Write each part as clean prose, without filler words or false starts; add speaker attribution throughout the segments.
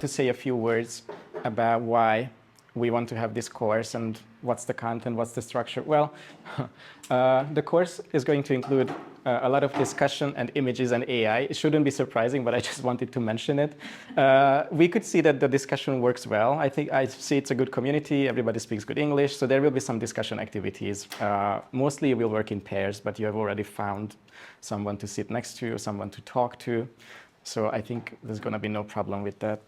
Speaker 1: want to say a few words about why we want to have this course and what's the content, what's the structure. Well, the course is going to include a lot of discussion and images and AI. It shouldn't be surprising, but I just wanted to mention it. We could see that the discussion works well. I see it's a good community. Everybody speaks good English, so there will be some discussion activities. Mostly we'll work in pairs, but you have already found someone to sit next to, someone to talk to. So I think there's going to be no problem with that.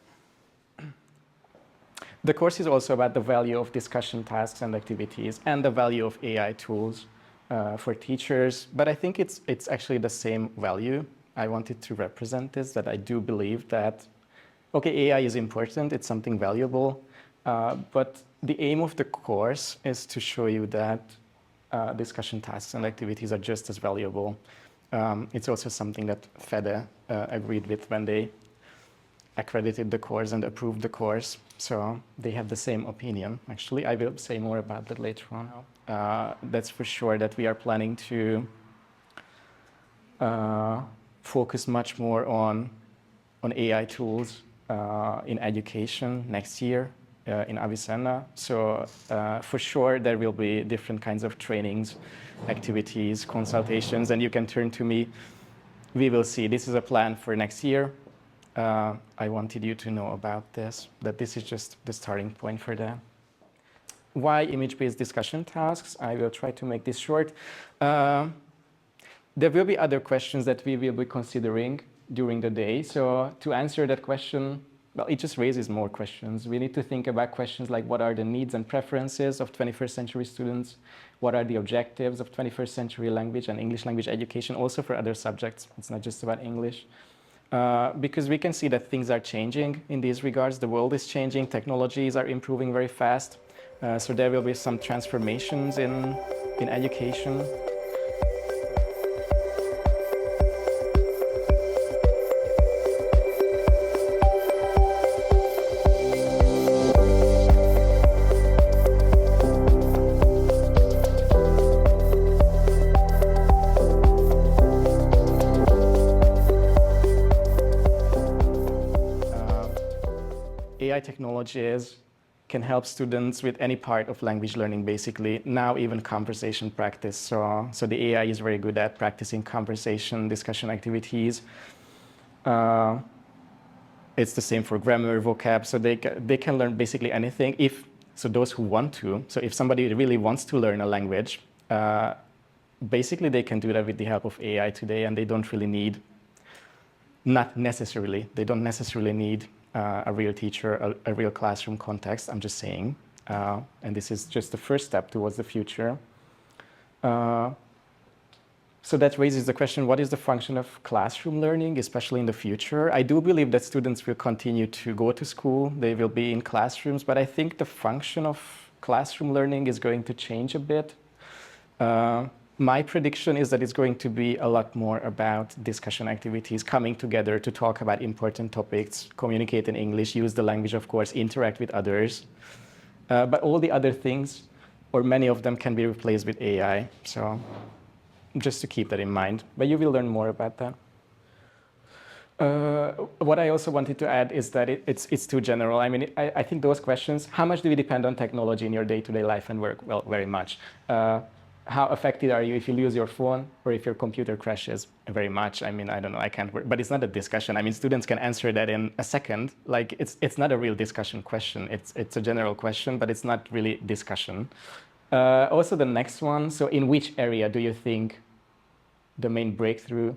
Speaker 1: The course is also about the value of discussion tasks and activities and the value of AI tools for teachers. But I think it's actually the same value. I wanted to represent this, that I do believe that, okay, AI is important, it's something valuable, but the aim of the course is to show you that discussion tasks and activities are just as valuable. It's also something that FEDE agreed with when they accredited the course and approved the course. So they have the same opinion, actually. I will say more about that later on. That's for sure that we are planning to focus much more on AI tools in education next year in Avicenna. So for sure, there will be different kinds of trainings, activities, consultations, and you can turn to me. We will see. This is a plan for next year. I wanted you to know about this, that this is just the starting point for that. Why image-based discussion tasks? I will try to make this short. There will be other questions that we will be considering during the day. So to answer that question, well, it just raises more questions. We need to think about questions like what are the needs and preferences of 21st century students? What are the objectives of 21st century language and English language education, also for other subjects? It's not just about English. Because we can see that things are changing in these regards. The world is changing, technologies are improving very fast. So there will be some transformations in education. AI technologies can help students with any part of language learning, basically, now even conversation practice. So the AI is very good at practicing conversation, discussion activities. It's the same for grammar, vocab, so they can learn basically anything. So those who want to, so if somebody really wants to learn a language, basically they can do that with the help of AI today, and they don't really need, they don't necessarily need a real teacher, a real classroom context, I'm just saying. And this is just the first step towards the future. So that raises the question, what is the function of classroom learning, especially in the future? I do believe that students will continue to go to school, they will be in classrooms, but I think the function of classroom learning is going to change a bit. My prediction is that it's going to be a lot more about discussion activities, coming together to talk about important topics, communicate in English, use the language, of course, interact with others. But all the other things, or many of them, can be replaced with AI. So just to keep that in mind. But you will learn more about that. What I also wanted to add is that it's too general. I mean, I think those questions, how much do you depend on technology in your day-to-day life and work? Well, very much. How affected are you if you lose your phone or if your computer crashes? Very much. I mean, I don't know, I can't work, but it's not a discussion. I mean, students can answer that in a second. Like, it's not a real discussion question. It's a general question, but it's not really discussion. Also the next one, so in which area do you think the main breakthrough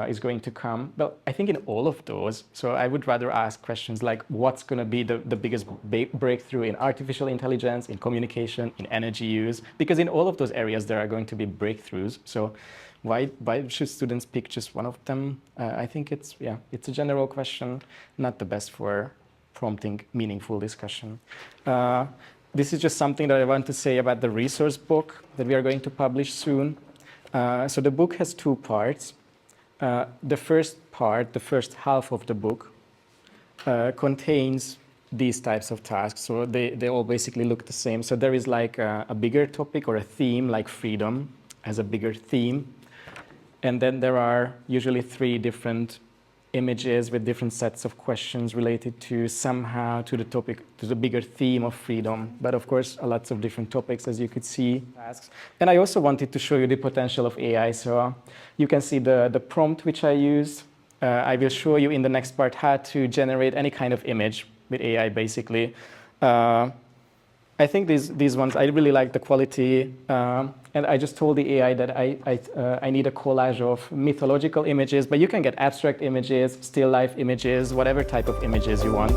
Speaker 1: is going to come? Well, I think in all of those. So I would rather ask questions like, what's going to be the biggest breakthrough in artificial intelligence, in communication, in energy use? Because in all of those areas, there are going to be breakthroughs. So why should students pick just one of them? I think it's a general question, not the best for prompting meaningful discussion. This is just something that I want to say about the resource book that we are going to publish soon. So the book has two parts. The first part, the first half of the book, contains these types of tasks. So they all basically look the same. So there is like a bigger topic or a theme, like freedom as a bigger theme. And then there are usually three different images with different sets of questions related to somehow to the topic, to the bigger theme of freedom. But of course, lots of different topics, as you could see. And I also wanted to show you the potential of AI. So you can see the prompt which I use. I will show you in the next part how to generate any kind of image with AI, basically. I think these ones, I really like the quality. And I just told the AI that I need a collage of mythological images, but you can get abstract images, still life images, whatever type of images you want.